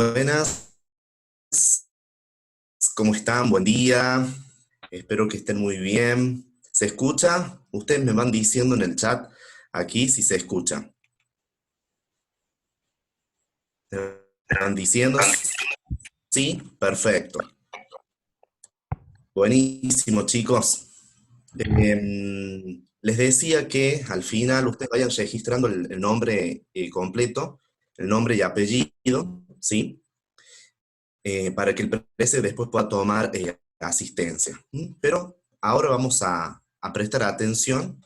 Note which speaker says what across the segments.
Speaker 1: Buenas, ¿cómo están? Buen día. Espero que estén muy bien. ¿Se escucha? Ustedes me van diciendo en el chat aquí si se escucha. ¿Me van diciendo? Sí, perfecto. Buenísimo, chicos. Les decía que al final ustedes vayan registrando el nombre completo, el nombre y apellido, ¿sí? Para que el PRS después pueda tomar asistencia. ¿Mm? Pero ahora vamos a prestar atención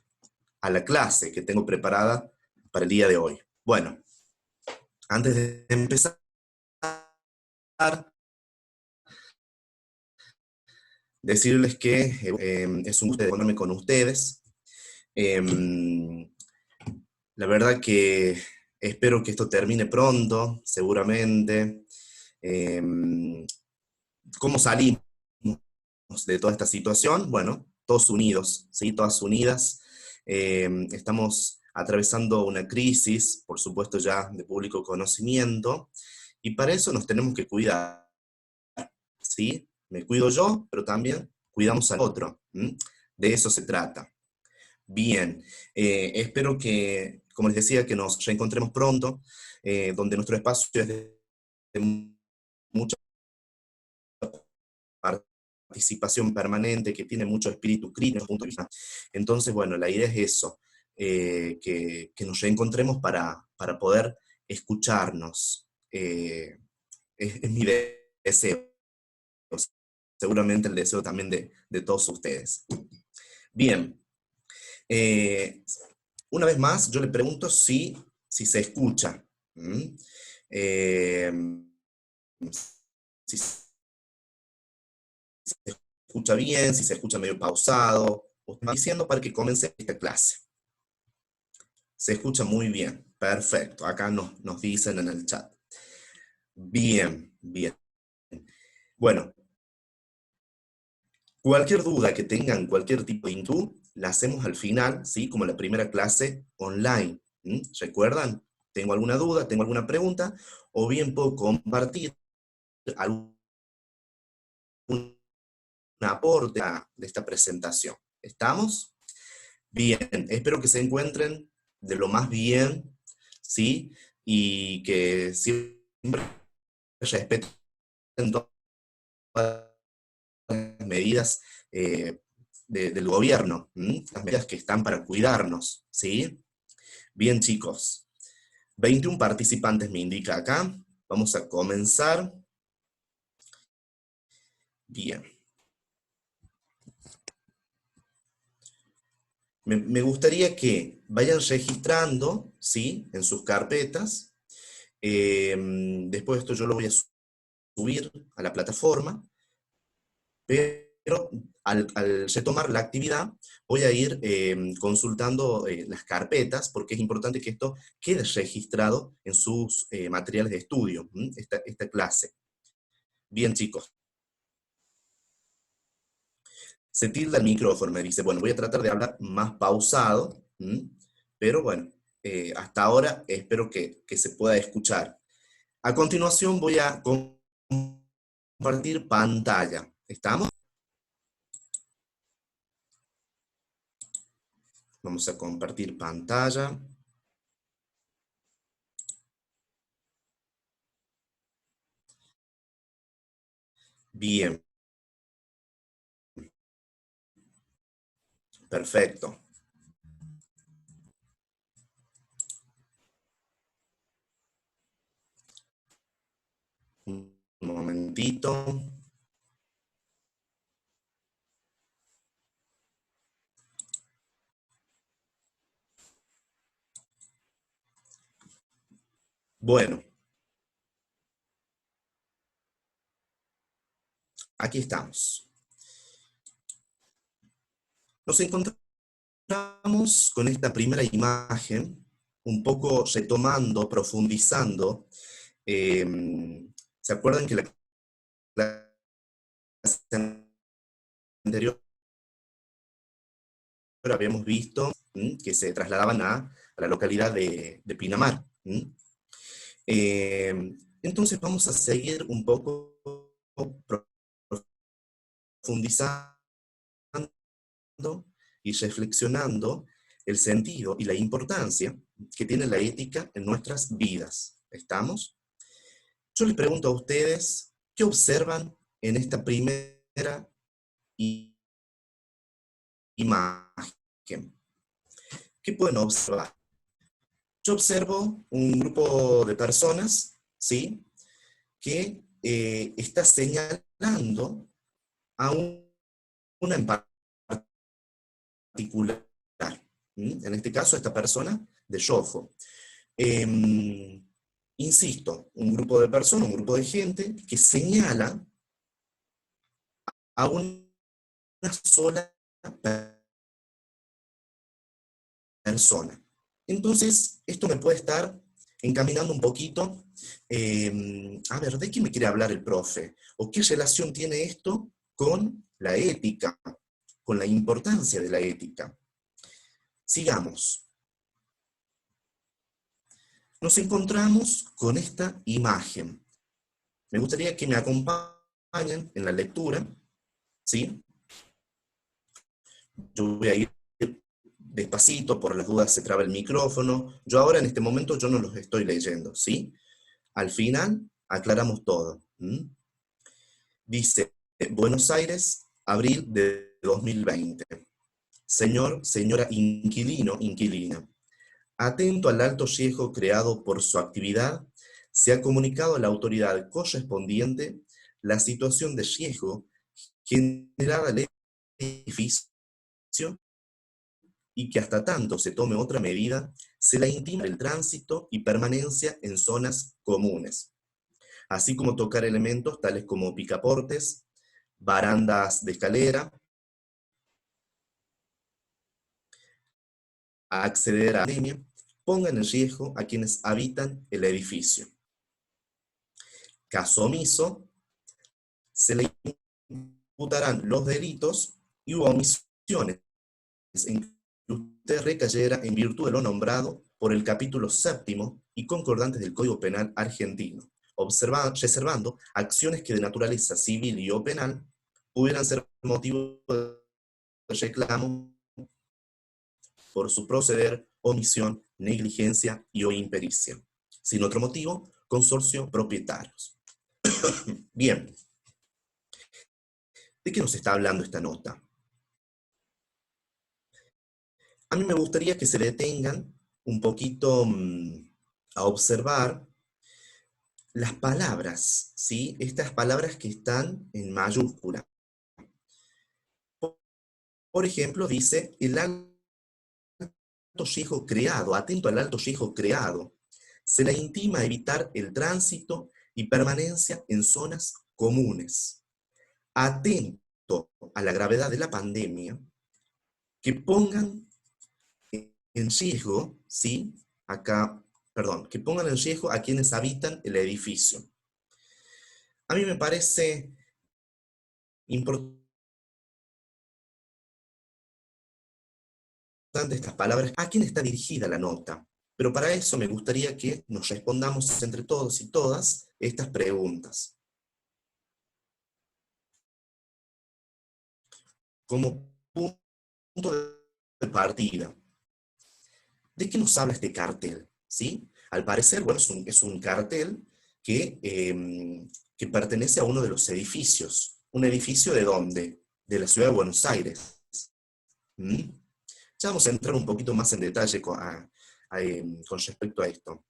Speaker 1: a la clase que tengo preparada para el día de hoy. Bueno, antes de empezar, decirles que es un gusto encontrarme con ustedes. Eh, la verdad que espero que esto termine pronto, seguramente. Eh, ¿Cómo salimos de toda esta situación? Bueno, todos unidos, ¿sí? Todas unidas. Estamos atravesando una crisis, por supuesto ya de público conocimiento, y para eso nos tenemos que cuidar, ¿sí? Me cuido yo, pero también cuidamos al otro. ¿M? De eso se trata. Bien, espero que, como les decía, que nos reencontremos pronto, donde nuestro espacio es de mucha participación permanente, que tiene mucho espíritu crítico, punto de vista. Entonces, bueno, la idea es eso, que nos reencontremos para poder escucharnos. Es mi deseo, seguramente el deseo también de todos ustedes. Bien, eh, una vez más, yo le pregunto si se escucha. ¿Mm? Eh, si se escucha bien, si se escucha medio pausado. Usted va diciendo para que comience esta clase. Se escucha muy bien. Perfecto. Acá nos dicen en el chat. Bien, bien. Bueno, cualquier duda que tengan, cualquier tipo de inquietud, la hacemos al final, ¿sí? Como la primera clase online. ¿Mm? ¿Recuerdan? Tengo alguna duda, tengo alguna pregunta, o bien puedo compartir algún aporte de esta presentación. ¿Estamos? Bien, espero que se encuentren de lo más bien, ¿sí? Y que siempre respeten todas las medidas del gobierno, ¿m? Las medidas que están para cuidarnos, ¿sí? Bien, chicos. 21 participantes me indica acá. Vamos a comenzar. Bien. Me gustaría que vayan registrando, ¿sí? En sus carpetas. Después esto yo lo voy a subir a la plataforma, pero al retomar la actividad voy a ir consultando las carpetas, porque es importante que esto quede registrado en sus materiales de estudio, esta clase. Bien, chicos. Se tilda el micrófono, me dice, bueno, voy a tratar de hablar más pausado, pero bueno, hasta ahora espero que se pueda escuchar. A continuación voy a compartir pantalla. ¿Estamos? Vamos a compartir pantalla. Bien, perfecto. Un momentito. Bueno, aquí estamos. Nos encontramos con esta primera imagen, un poco retomando, profundizando. eh, ¿Se acuerdan que la clase anterior habíamos visto que se trasladaban a la localidad de Pinamar? Eh, Entonces vamos a seguir un poco profundizando y reflexionando el sentido y la importancia que tiene la ética en nuestras vidas. ¿Estamos? Yo les pregunto a ustedes, ¿qué observan en esta primera imagen? ¿Qué pueden observar? Yo observo un grupo de personas, ¿sí?, que está señalando a una en particular. En este caso, esta persona de Yoho. Insisto, un grupo de personas, un grupo de gente que señala a una sola persona. Entonces, esto me puede estar encaminando un poquito, a ver, ¿de qué me quiere hablar el profe? ¿O qué relación tiene esto con la ética, con la importancia de la ética? Sigamos. Nos encontramos con esta imagen. Me gustaría que me acompañen en la lectura, ¿sí? Yo voy a ir despacito, por las dudas se traba el micrófono. Yo ahora en este momento yo no los estoy leyendo, ¿sí? Al final aclaramos todo. Dice, Buenos Aires, abril de 2020. Señor, señora inquilino, inquilina. Atento al alto riesgo creado por su actividad, se ha comunicado a la autoridad correspondiente la situación de riesgo generada al edificio y que hasta tanto se tome otra medida, se la intima el tránsito y permanencia en zonas comunes, así como tocar elementos tales como picaportes, barandas de escalera, a acceder a la pandemia, pongan en riesgo a quienes habitan el edificio. Caso omiso, se le imputarán los delitos y omisiones en que usted recayera en virtud de lo nombrado por el capítulo 7º y concordantes del Código Penal argentino, reservando acciones que de naturaleza civil y o penal pudieran ser motivo de reclamo por su proceder, omisión, negligencia y o impericia. Sin otro motivo, consorcio propietarios. Bien, ¿de qué nos está hablando esta nota? A mí me gustaría que se detengan un poquito a observar las palabras, ¿sí? Estas palabras que están en mayúscula. Por ejemplo, dice el alto riesgo creado, atento al alto riesgo creado. Se le intima evitar el tránsito y permanencia en zonas comunes. Atento a la gravedad de la pandemia, que pongan en riesgo, ¿sí? Acá, perdón, que pongan en riesgo a quienes habitan el edificio. A mí me parece importante estas palabras. ¿A quién está dirigida la nota? Pero para eso me gustaría que nos respondamos entre todos y todas estas preguntas. Como punto de partida, ¿de qué nos habla este cartel? ¿Sí? Al parecer, bueno, es un cartel que pertenece a uno de los edificios. ¿Un edificio de dónde? De la ciudad de Buenos Aires. ¿Mm? Ya vamos a entrar un poquito más en detalle con respecto a esto.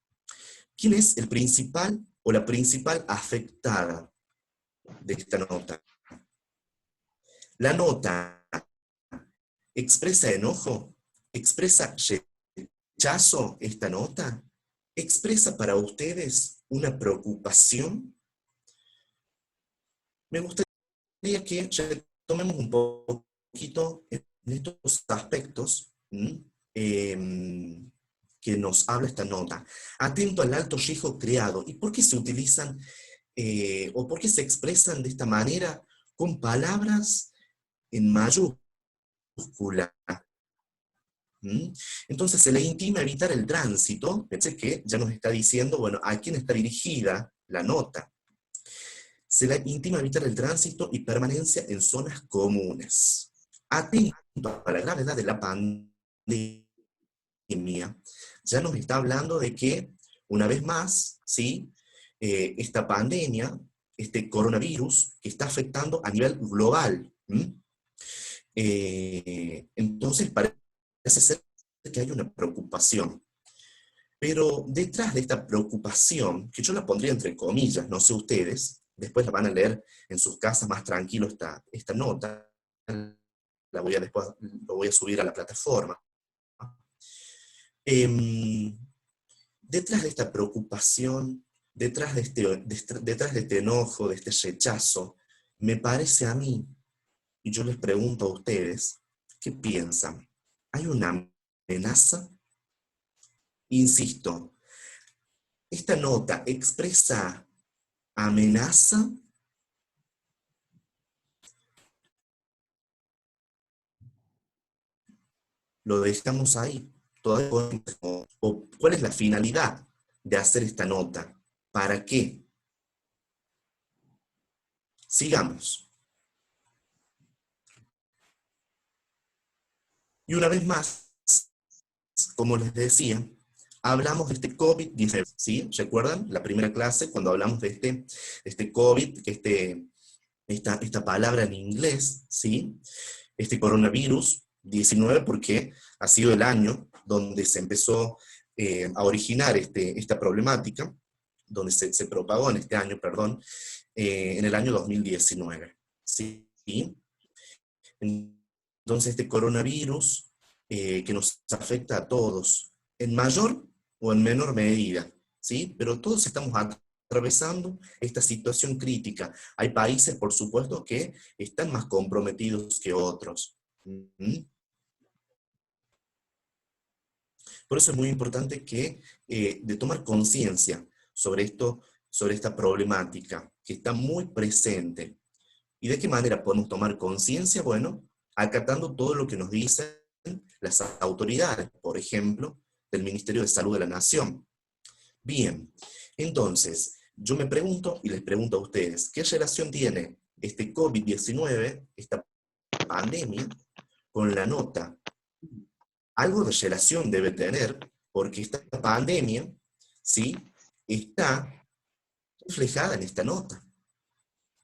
Speaker 1: ¿Quién es el principal o la principal afectada de esta nota? La nota expresa enojo, expresa rechazo esta nota, expresa para ustedes una preocupación. Me gustaría que retomemos un poquito en estos aspectos que nos habla esta nota. Atento al alto riesgo creado. ¿Y por qué se utilizan o por qué se expresan de esta manera con palabras en mayúscula? Entonces se le intima evitar el tránsito. Pensé que ya nos está diciendo, bueno, a quién está dirigida la nota. Se le intima evitar el tránsito y permanencia en zonas comunes. Atento a la gravedad de la pandemia, ya nos está hablando de que, una vez más, ¿sí? Esta pandemia, este coronavirus, que está afectando a nivel global. Entonces parece ser que hay una preocupación. Pero detrás de esta preocupación, que yo la pondría entre comillas, no sé ustedes, después la van a leer en sus casas más tranquilo esta nota, después lo voy a subir a la plataforma. Detrás de esta preocupación, detrás de este enojo, de este rechazo, me parece a mí, y yo les pregunto a ustedes, ¿qué piensan? ¿Hay una amenaza? Insisto, esta nota expresa amenaza. Lo dejamos ahí. ¿Cuál es la finalidad de hacer esta nota? ¿Para qué? Sigamos. Y una vez más, como les decía, hablamos de este COVID-19, ¿sí? ¿Recuerdan la primera clase cuando hablamos de este COVID, esta palabra en inglés, ¿sí? Este coronavirus 19, porque ha sido el año donde se empezó a originar esta problemática, donde se propagó en este año, perdón, en el año 2019, ¿sí? Entonces este coronavirus que nos afecta a todos, en mayor o en menor medida, ¿sí? Pero todos estamos atravesando esta situación crítica. Hay países, por supuesto, que están más comprometidos que otros. Por eso es muy importante de tomar conciencia sobre esto, sobre esta problemática que está muy presente. ¿Y de qué manera podemos tomar conciencia? Bueno, acatando todo lo que nos dicen las autoridades, por ejemplo, del Ministerio de Salud de la Nación. Bien, entonces, yo me pregunto y les pregunto a ustedes, ¿qué relación tiene este COVID-19, esta pandemia, con la nota? Algo de relación debe tener, porque esta pandemia, ¿sí?, está reflejada en esta nota.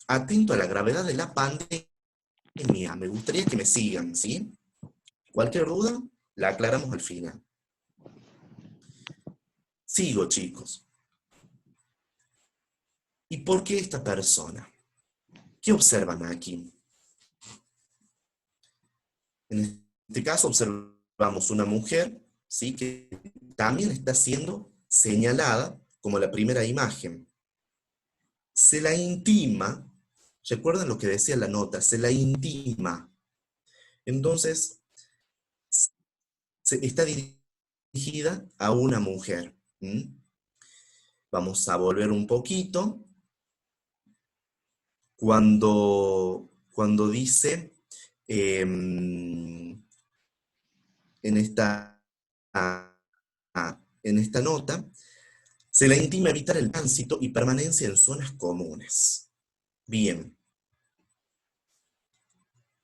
Speaker 1: Atento a la gravedad de la pandemia. Me gustaría que me sigan, ¿sí? Cualquier duda, la aclaramos al final. Sigo, chicos. ¿Y por qué esta persona? ¿Qué observan aquí? En este caso observamos una mujer, ¿sí?, que también está siendo señalada como la primera imagen. Se la intima, recuerden lo que decía la nota, se la intima. Entonces, está dirigida a una mujer. Vamos a volver un poquito. Cuando dice en esta, en esta nota, se la intima evitar el tránsito y permanencia en zonas comunes. Bien.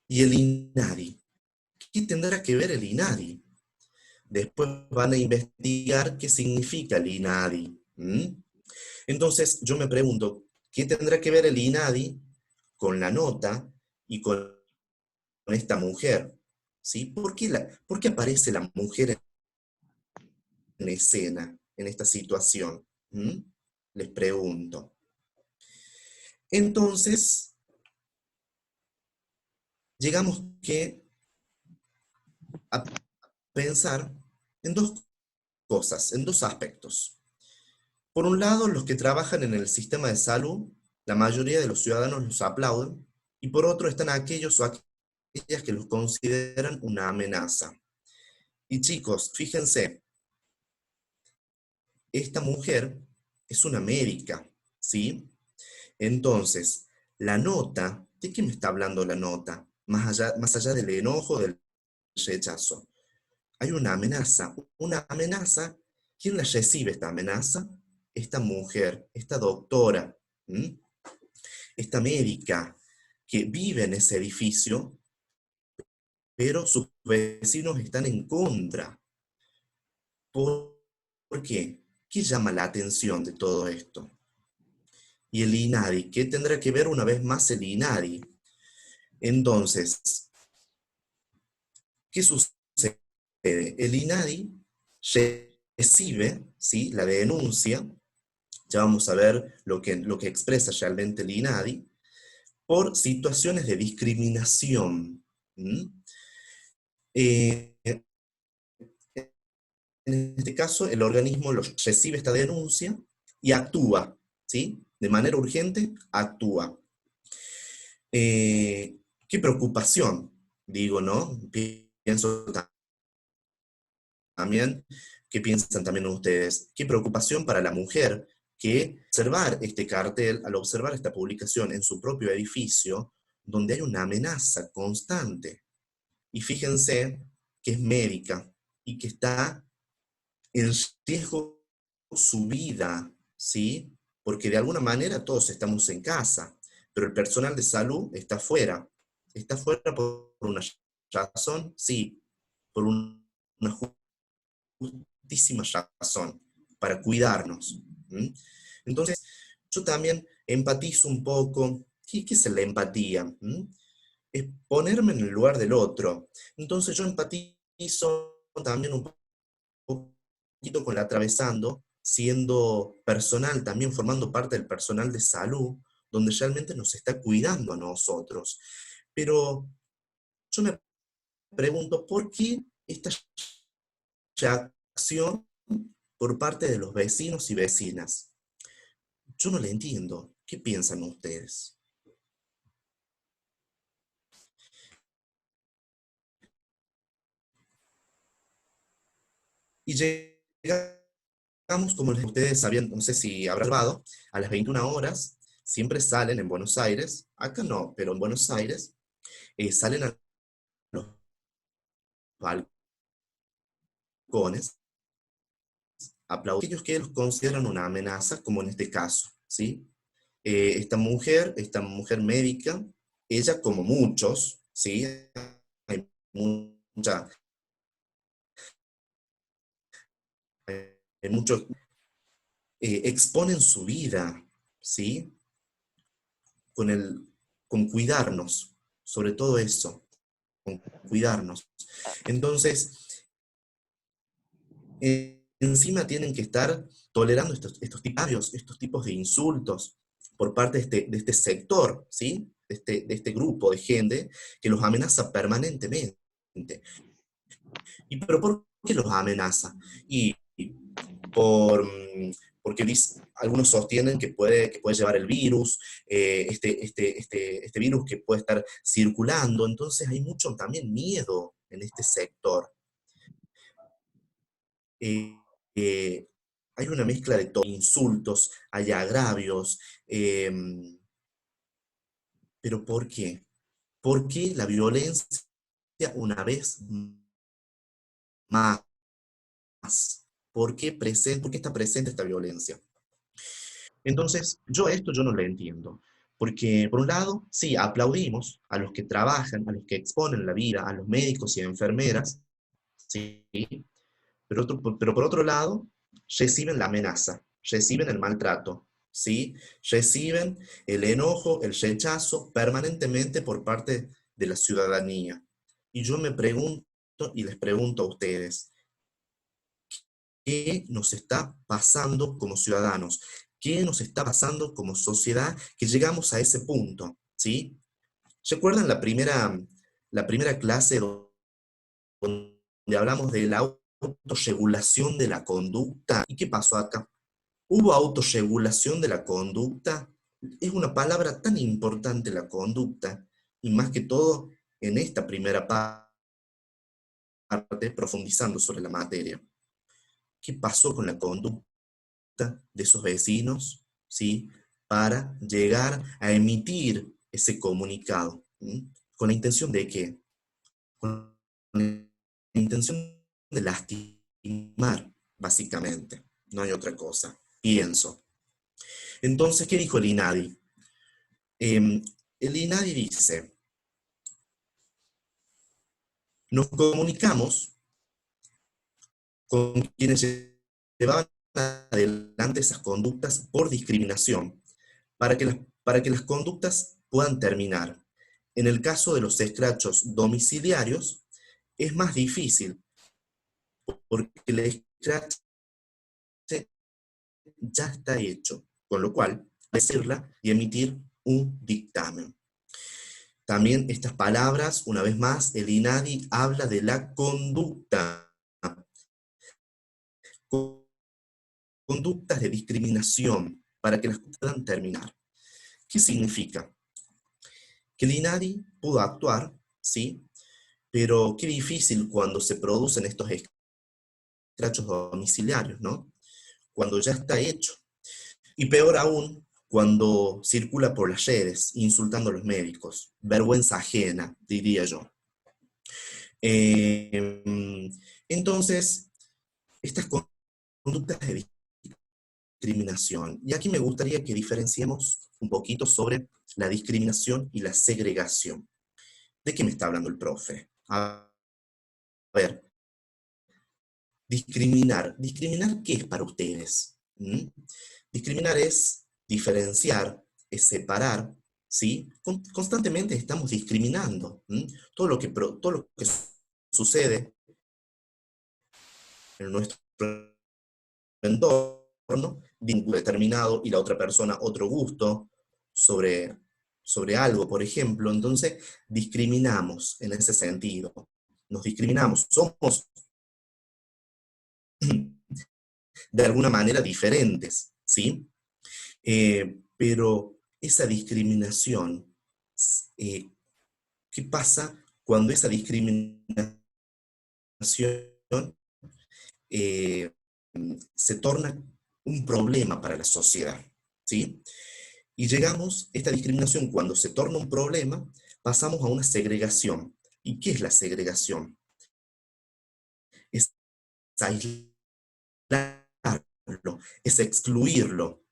Speaker 1: ¿Y el INADI? ¿Qué tendrá que ver el INADI? Después van a investigar qué significa el INADI. Entonces, yo me pregunto, ¿qué tendrá que ver el INADI con la nota y con esta mujer? ¿Sí? ¿Por qué aparece la mujer en escena, en esta situación? Les pregunto. Entonces, llegamos a pensar en dos cosas, en dos aspectos. Por un lado, los que trabajan en el sistema de salud, la mayoría de los ciudadanos los aplauden, y por otro están aquellos o aquellas que los consideran una amenaza. Y chicos, fíjense, esta mujer es una médica, ¿sí? Entonces, la nota, ¿de qué me está hablando la nota? Más allá del enojo, del rechazo. Hay una amenaza. Una amenaza, ¿quién la recibe esta amenaza? esta mujer, esta doctora, ¿m? Esta médica que vive en ese edificio, pero sus vecinos están en contra. ¿Por, ¿Por qué? ¿Qué llama la atención de todo esto? Y el INADI, ¿qué tendrá que ver una vez más el INADI? Entonces, ¿qué sucede? El INADI recibe, ¿sí?, la denuncia, ya vamos a ver lo que expresa realmente el INADI, por situaciones de discriminación. ¿Mm? Eh, en este caso, el organismo recibe esta denuncia y actúa, ¿sí? De manera urgente, actúa. Eh, Qué preocupación, digo, ¿no? Pienso también, ¿qué piensan también ustedes? Qué preocupación para la mujer que observar este cartel, al observar esta publicación en su propio edificio, donde hay una amenaza constante. Y fíjense que es médica y que está en riesgo su vida, ¿sí? Porque de alguna manera todos estamos en casa, pero el personal de salud está fuera. Está fuera por una razón, sí, por una justísima razón, para cuidarnos. ¿Mm? Entonces, yo también empatizo un poco. ¿Qué es la empatía? ¿Mm? Es ponerme en el lugar del otro. Entonces yo empatizo también un poquito con la atravesando, siendo personal, también formando parte del personal de salud, donde realmente nos está cuidando a nosotros. Pero yo me pregunto, ¿por qué esta reacción por parte de los vecinos y vecinas? Yo no la entiendo. ¿Qué piensan ustedes? Y llegamos, como ustedes sabían, no sé si habrán observado, a las 21 horas, siempre salen en Buenos Aires, acá no, pero en Buenos Aires, salen a los balcones, aplauden aquellos que los consideran una amenaza, como en este caso, ¿sí? Esta mujer médica, ella como muchos, ¿sí? Hay mucha, hay muchos, exponen su vida, ¿sí? Con con cuidarnos, sobre todo eso, con cuidarnos. Entonces, encima tienen que estar tolerando estos tipos de insultos por parte de este sector, ¿sí? De este grupo de gente que los amenaza permanentemente. ¿Y pero por qué los amenaza? Y por, porque algunos sostienen que puede llevar el virus, este virus que puede estar circulando, entonces hay mucho también miedo en este sector. eh, eh, Hay una mezcla de todo, insultos, hay agravios, eh, pero ¿por qué? ¿Por qué la violencia una vez más? ¿Por qué está presente esta violencia? Entonces, yo no lo entiendo. Porque, por un lado, sí, aplaudimos a los que trabajan, a los que exponen la vida, a los médicos y enfermeras, sí, pero por otro lado, reciben la amenaza, reciben el maltrato, ¿sí? Reciben el enojo, el rechazo permanentemente por parte de la ciudadanía. Y yo me pregunto y les pregunto a ustedes, ¿qué nos está pasando como ciudadanos? ¿Qué nos está pasando como sociedad que llegamos a ese punto? ¿Sí? ¿Recuerdan la primera clase donde hablamos de la autorregulación de la conducta? ¿Y qué pasó acá? ¿Hubo autorregulación de la conducta? Es una palabra tan importante la conducta, y más que todo en esta primera parte, profundizando sobre la materia. ¿Qué pasó con la conducta de esos vecinos, ¿sí? Para llegar a emitir ese comunicado? ¿Mm? ¿Con la intención de qué? Con la intención de lastimar, básicamente. No hay otra cosa. pienso. Entonces, ¿qué dijo el INADI? El INADI dice, nos comunicamos con quienes llevaban adelante esas conductas por discriminación, para que las conductas puedan terminar. En el caso de los escrachos domiciliarios, es más difícil, porque el escrache ya está hecho, con lo cual, decirla y emitir un dictamen. También estas palabras, una vez más, el INADI habla de la conducta, conductas de discriminación, para que las puedan terminar. ¿Qué significa? Que el INADI pudo actuar, ¿sí? Pero qué difícil cuando se producen estos escrachos domiciliarios, ¿no? Cuando ya está hecho. Y peor aún, cuando circula por las redes, insultando a los médicos. Vergüenza ajena, diría yo. Eh, entonces, estas conductas de discriminación. Y aquí me gustaría que diferenciemos un poquito sobre la discriminación y la segregación. ¿De qué me está hablando el profe? A ver, discriminar. ¿Discriminar qué es para ustedes? ¿Mm? Discriminar es diferenciar, es separar, ¿sí? Constantemente estamos discriminando. ¿Mm? Todo lo que sucede en nuestro entorno, vínculo determinado, y la otra persona otro gusto sobre algo, por ejemplo, entonces discriminamos en ese sentido. Nos discriminamos, somos de alguna manera diferentes, ¿sí? Pero esa discriminación, eh, ¿qué pasa cuando esa discriminación eh, se torna un problema para la sociedad? ¿Sí? Y llegamos, esta discriminación cuando se torna un problema, pasamos a una segregación. ¿Y qué es la segregación? Es aislarlo, es excluirlo.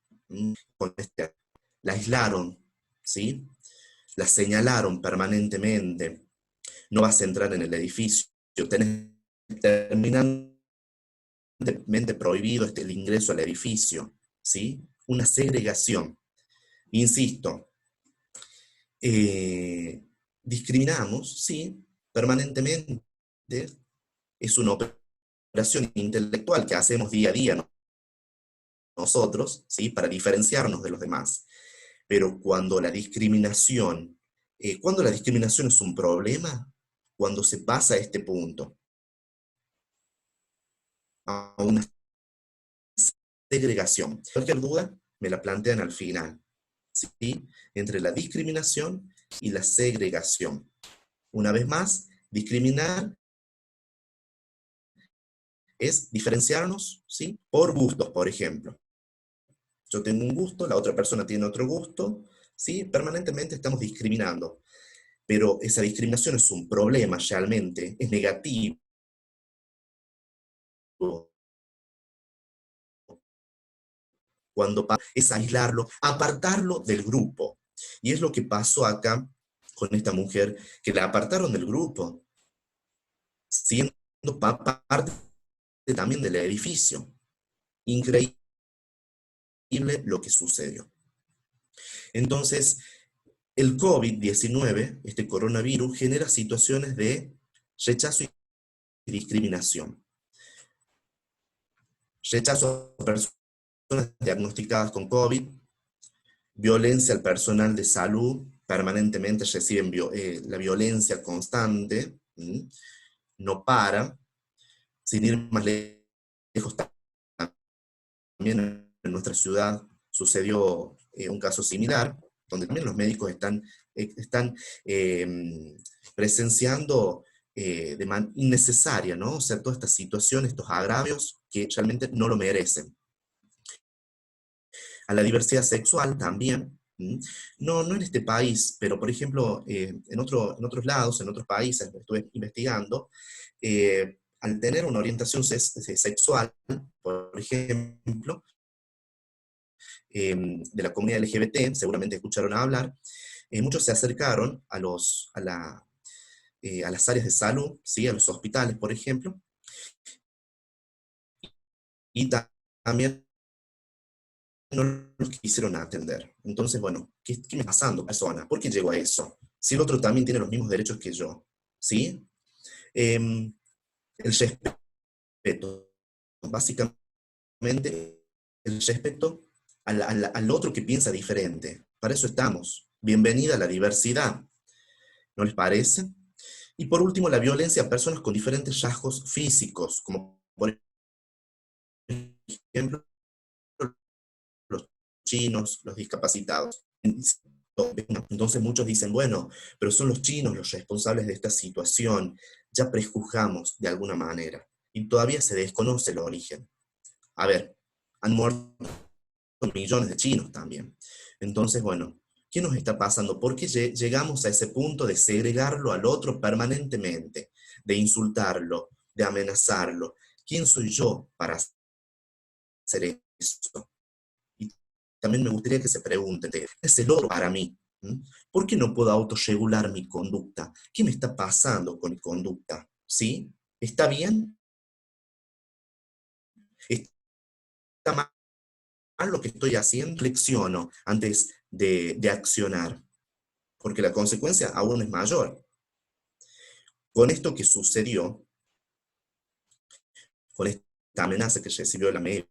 Speaker 1: La aislaron, ¿sí? La señalaron permanentemente. No vas a entrar en el edificio, tenés terminantemente prohibido el ingreso al edificio, ¿sí? Una segregación. Insisto, discriminamos, sí, permanentemente. Es una operación intelectual que hacemos día a día nosotros, ¿sí? Para diferenciarnos de los demás. Pero cuando la discriminación es un problema, cuando se pasa a este punto, a una segregación. Cualquier duda, me la plantean al final, ¿sí? Entre la discriminación y la segregación. Una vez más, discriminar es diferenciarnos, ¿sí? Por gustos, por ejemplo. Yo tengo un gusto, la otra persona tiene otro gusto, ¿sí? Permanentemente estamos discriminando. Pero esa discriminación es un problema realmente, es negativo. Cuando es aislarlo, apartarlo del grupo. Y es lo que pasó acá con esta mujer, que la apartaron del grupo, siendo parte también del edificio. Increíble lo que sucedió. Entonces, el COVID-19, este coronavirus, genera situaciones de rechazo y discriminación. Rechazo a personas diagnosticadas con COVID, violencia al personal de salud, permanentemente reciben la violencia constante, no para. Sin ir más lejos, también en nuestra ciudad sucedió un caso similar, donde también los médicos están presenciando de manera innecesaria, ¿no? O sea, toda esta situación, estos agravios que realmente no lo merecen. A la diversidad sexual también, no en este país, pero por ejemplo, en otros lados, en otros países, estuve investigando, al tener una orientación sexual, por ejemplo, de la comunidad LGBT, seguramente escucharon hablar, muchos se acercaron a las áreas de salud, ¿sí? A los hospitales, por ejemplo, y también no los quisieron atender. Entonces, bueno, ¿qué me está pasando, persona? ¿Por qué llego a eso? Si el otro también tiene los mismos derechos que yo, ¿sí? Em, el respeto, básicamente el respeto al otro que piensa diferente. Para eso estamos. Bienvenida a la diversidad, ¿no les parece? Y por último, la violencia a personas con diferentes rasgos físicos, como por ejemplo los chinos, los discapacitados. Entonces muchos dicen, bueno, pero son los chinos los responsables de esta situación, ya prejuzgamos de alguna manera, y todavía se desconoce el origen. A ver, han muerto millones de chinos también. Entonces, bueno, ¿qué nos está pasando? ¿Por qué llegamos a ese punto de segregarlo al otro permanentemente, de insultarlo, de amenazarlo? ¿Quién soy yo para hacer eso? Y también me gustaría que se pregunten, ¿qué es el otro para mí? ¿Mm? ¿Por qué no puedo autorregular mi conducta? ¿Qué me está pasando con mi conducta? ¿Sí? ¿Está bien? ¿Está mal lo que estoy haciendo? Flexiono antes de accionar, porque la consecuencia aún es mayor. Con esto que sucedió, con esta amenaza que recibió la médica,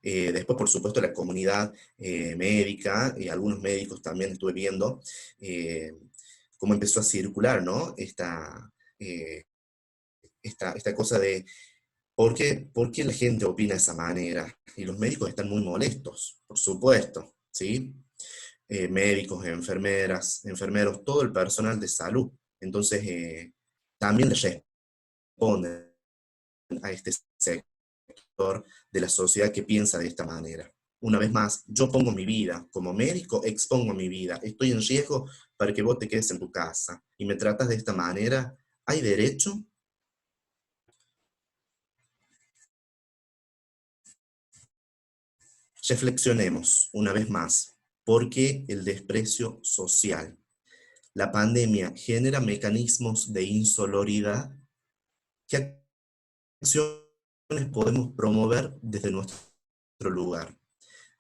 Speaker 1: después, por supuesto, la comunidad médica y algunos médicos también estuve viendo eh, cómo empezó a circular, ¿no? Eh, esta cosa de por qué la gente opina de esa manera. Y los médicos están muy molestos, por supuesto, ¿sí? Médicos, enfermeras, enfermeros, todo el personal de salud. Entonces, también les responden a este sector de la sociedad que piensa de esta manera. Una vez más, yo pongo mi vida, como médico expongo mi vida, estoy en riesgo para que vos te quedes en tu casa y me tratas de esta manera, ¿hay derecho? Reflexionemos una vez más, ¿por qué el desprecio social? La pandemia genera mecanismos de insoloridad. ¿Qué acciones podemos promover desde nuestro lugar?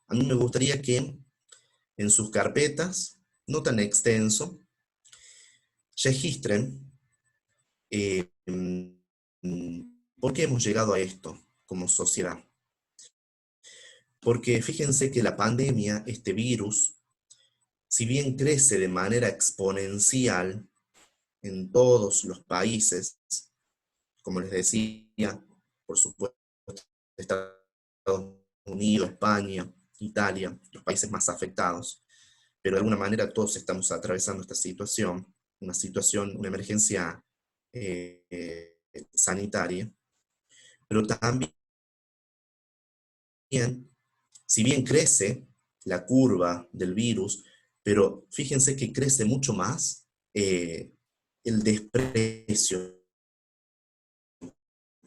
Speaker 1: A mí me gustaría que en sus carpetas, no tan extenso, registren por qué hemos llegado a esto como sociedad. Porque fíjense que la pandemia, este virus, si bien crece de manera exponencial en todos los países, como les decía, por supuesto, Estados Unidos, España, Italia, los países más afectados, pero de alguna manera todos estamos atravesando esta situación, una emergencia sanitaria, pero también, si bien crece la curva del virus, pero fíjense que crece mucho más el desprecio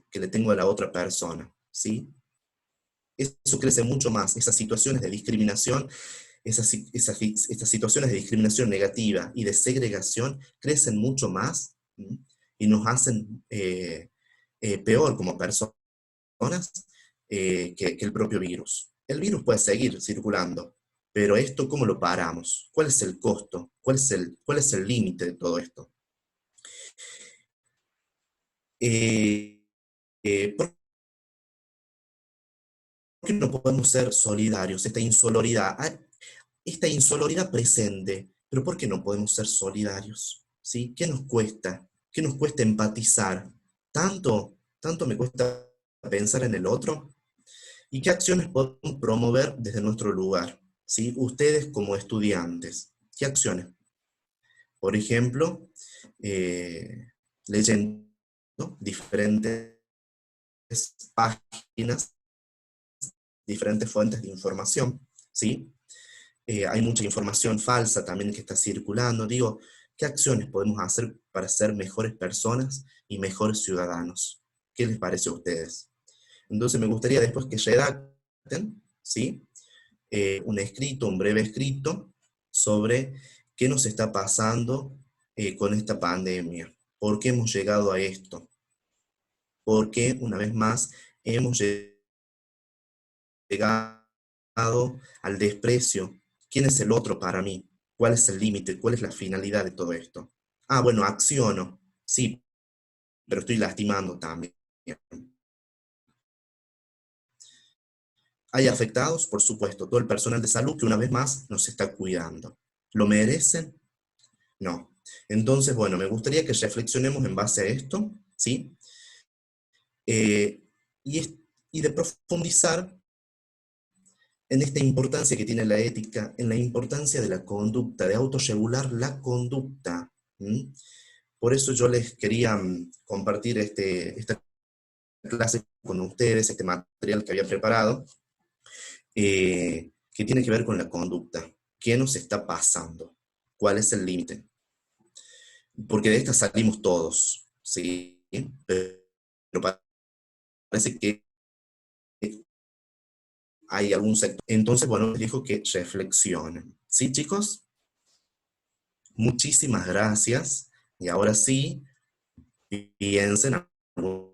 Speaker 1: que le tengo a la otra persona, ¿sí? Eso crece mucho más, esas situaciones de discriminación, estas situaciones de discriminación negativa y de segregación crecen mucho más, ¿sí? Y nos hacen peor como personas que el propio virus. El virus puede seguir circulando, pero esto, ¿cómo lo paramos? ¿Cuál es el costo? Cuál es el límite de todo esto? Eh, ¿Por qué no podemos ser solidarios? Esta insoloridad presente, pero ¿por qué no podemos ser solidarios? ¿Sí? ¿Qué nos cuesta? ¿Qué nos cuesta empatizar? ¿Tanto me cuesta pensar en el otro? ¿Y qué acciones podemos promover desde nuestro lugar? ¿Sí? Ustedes como estudiantes, ¿qué acciones? Por ejemplo, leyendo, ¿no? Diferentes páginas, diferentes fuentes de información, ¿sí? Hay mucha información falsa también que está circulando. Digo, ¿qué acciones podemos hacer para ser mejores personas y mejores ciudadanos? ¿Qué les parece a ustedes? Entonces me gustaría después que redacten, ¿sí? Un escrito, un breve escrito, sobre qué nos está pasando con esta pandemia, por qué hemos llegado a esto, por qué, una vez más, hemos llegado al desprecio. ¿Quién es el otro para mí? ¿Cuál es el límite? ¿Cuál es la finalidad de todo esto? Ah, bueno, acciono, sí, pero estoy lastimando también. Hay afectados, por supuesto, todo el personal de salud que una vez más nos está cuidando. ¿Lo merecen? No. Entonces, bueno, me gustaría que reflexionemos en base a esto, ¿sí? Eh, y de profundizar en esta importancia que tiene la ética, en la importancia de la conducta, de autorregular la conducta. ¿M? Por eso yo les quería compartir esta clase con ustedes, este material que había preparado, que tiene que ver con la conducta. ¿Qué nos está pasando? ¿Cuál es el límite? Porque de esta salimos todos, ¿sí? Pero parece que hay algún sector. Entonces, bueno, les dijo que reflexionen. ¿Sí, chicos? Muchísimas gracias. Y ahora sí, piensen alguna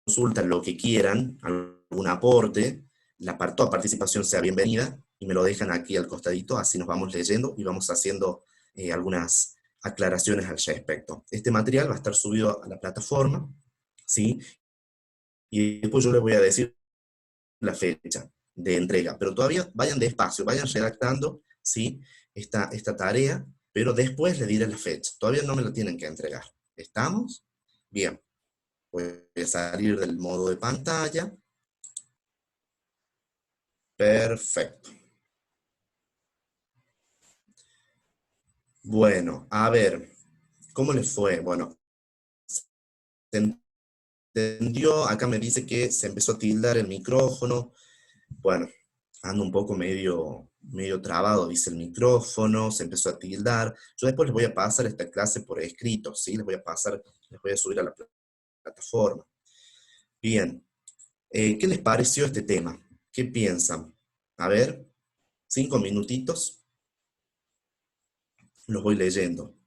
Speaker 1: consulta, lo que quieran, algún aporte, toda participación sea bienvenida y me lo dejan aquí al costadito, así nos vamos leyendo y vamos haciendo algunas aclaraciones al respecto. Este material va a estar subido a la plataforma, ¿sí? Y después yo les voy a decir la fecha de entrega, pero todavía vayan despacio, vayan redactando, ¿sí? Esta tarea, pero después les diré la fecha. Todavía no me la tienen que entregar. ¿Estamos? Bien. Voy a salir del modo de pantalla. Perfecto. Bueno, a ver, ¿cómo les fue? Bueno, se entendió, acá me dice que se empezó a tildar el micrófono. Bueno, ando un poco medio trabado, dice el micrófono, se empezó a tildar. Yo después les voy a pasar esta clase por escrito, ¿sí? Les voy a subir a la plataforma. Bien, ¿qué les pareció este tema? ¿Qué piensan? A ver, 5 minutitos, los voy leyendo.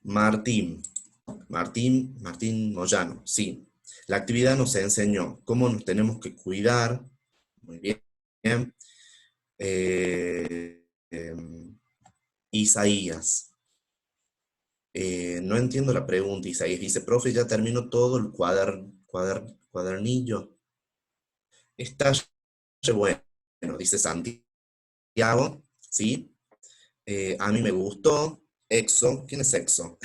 Speaker 1: Martín, Martín Moyano, sí. La actividad nos enseñó cómo nos tenemos que cuidar. Muy bien. Eh, em, Isaías. No entiendo la pregunta, Isaías. Dice, profe, ya terminó todo el cuadernillo. Está re bueno, dice Santiago, ¿sí? A mí me gustó. Exo, ¿quién es Exo?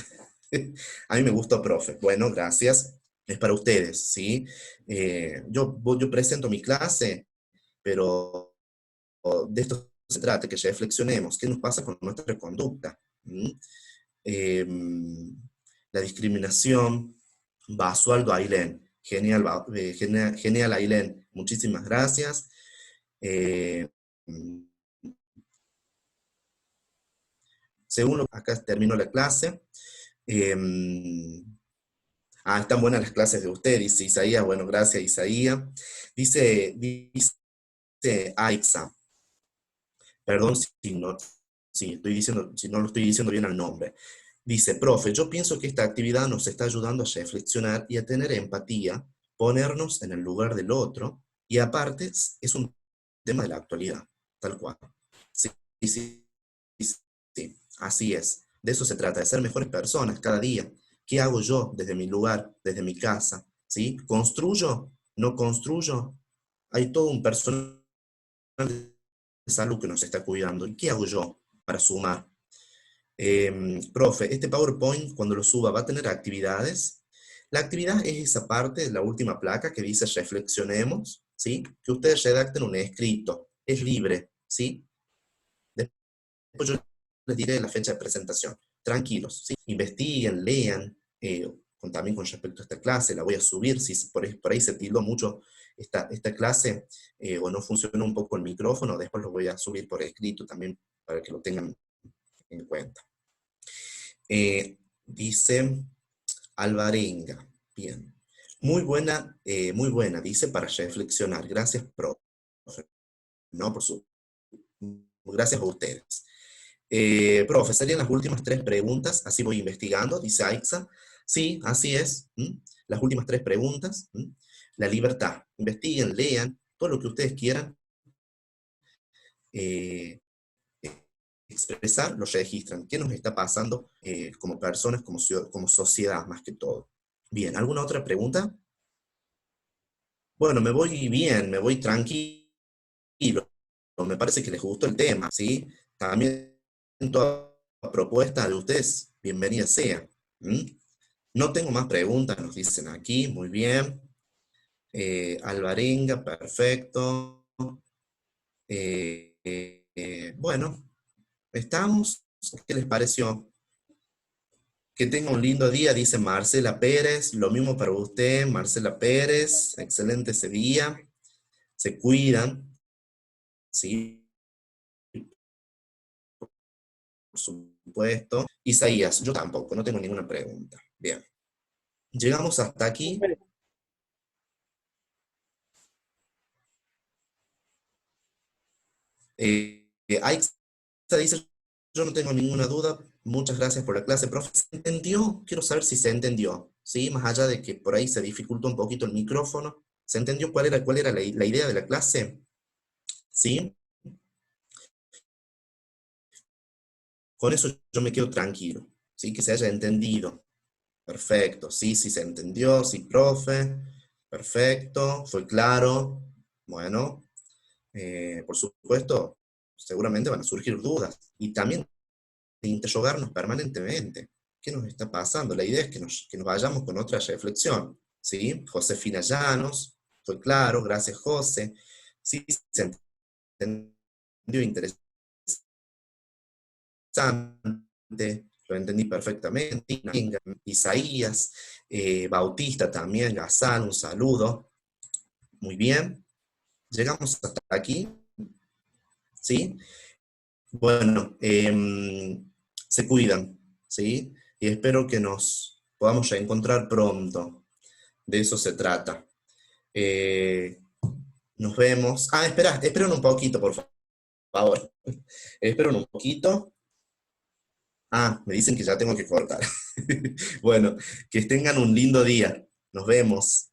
Speaker 1: A mí me gustó, profe. Bueno, gracias. Es para ustedes, ¿sí? Yo presento mi clase, pero de esto se trata, que reflexionemos. ¿Qué nos pasa con nuestra conducta? ¿Mm? La discriminación. Basualdo Ailén. Genial, genial Ailén. Muchísimas gracias. Eh, Según acá termino la clase. Eh, Están buenas las clases de usted, dice Isaías. Bueno, gracias, Isaías. Dice Aixa, perdón si no lo estoy diciendo bien al nombre. Dice, profe, yo pienso que esta actividad nos está ayudando a reflexionar y a tener empatía, ponernos en el lugar del otro, y aparte es un tema de la actualidad, tal cual. Sí, sí, sí, sí, así es. De eso se trata, de ser mejores personas cada día. ¿Qué hago yo desde mi lugar, desde mi casa? ¿Sí? ¿Construyo? ¿No construyo? Hay todo un personal de salud que nos está cuidando. ¿Y qué hago yo para sumar? Profe, este PowerPoint, cuando lo suba, ¿va a tener actividades? La actividad es esa parte de la última placa que dice reflexionemos, ¿sí? Que ustedes redacten un escrito. Es libre, ¿sí? Después yo les diré la fecha de presentación. Tranquilos, ¿sí? Investiguen, lean, también con respecto a esta clase, la voy a subir, si por ahí se tildó mucho esta clase, o no funciona un poco el micrófono, después lo voy a subir por escrito también, para que lo tengan en cuenta. Dice Alvarenga, bien. Muy buena, dice, para reflexionar. Gracias, profe. No, gracias a ustedes. Profe, serían las últimas 3 preguntas, así voy investigando, dice Aixa. Sí, así es. Las últimas 3 preguntas. La libertad. Investiguen, lean, todo lo que ustedes quieran eh, expresar, lo registran. ¿Qué nos está pasando como personas, como sociedad, más que todo? Bien, ¿alguna otra pregunta? Bueno, me voy bien, me voy tranquilo. Me parece que les gustó el tema, ¿sí? También toda propuesta de ustedes, bienvenida sea. ¿Mm? No tengo más preguntas, nos dicen aquí, muy bien. Alvarenga, perfecto. Bueno, estamos. ¿Qué les pareció? Que tenga un lindo día, dice Marcela Pérez. Lo mismo para usted, Marcela Pérez. Excelente ese día. Se cuidan, ¿sí? Por supuesto. Isaías, yo tampoco, no tengo ninguna pregunta. Bien. Llegamos hasta aquí. Aixa dice, yo no tengo ninguna duda. Muchas gracias por la clase, profe. ¿Se entendió? Quiero saber si se entendió. ¿Sí? Más allá de que por ahí se dificultó un poquito el micrófono. ¿Se entendió cuál era la idea de la clase? ¿Sí? Con eso yo me quedo tranquilo. ¿Sí? Que se haya entendido. Perfecto. Sí, sí se entendió. Sí, profe. Perfecto. Fue claro. Bueno, por supuesto, seguramente van a surgir dudas. Y también de interrogarnos permanentemente. ¿Qué nos está pasando? La idea es que nos vayamos con otra reflexión. ¿Sí? Josefina Llanos, fue claro, gracias José. Sí, se entendió interesante, lo entendí perfectamente. Isaías, Bautista también, Gazán, un saludo. Muy bien, llegamos hasta aquí, ¿sí? Bueno, se cuidan, ¿sí? Y espero que nos podamos reencontrar pronto. De eso se trata. Eh, Nos vemos. Ah, esperen un poquito, por favor. Esperen un poquito. Ah, me dicen que ya tengo que cortar. Bueno, que tengan un lindo día. Nos vemos.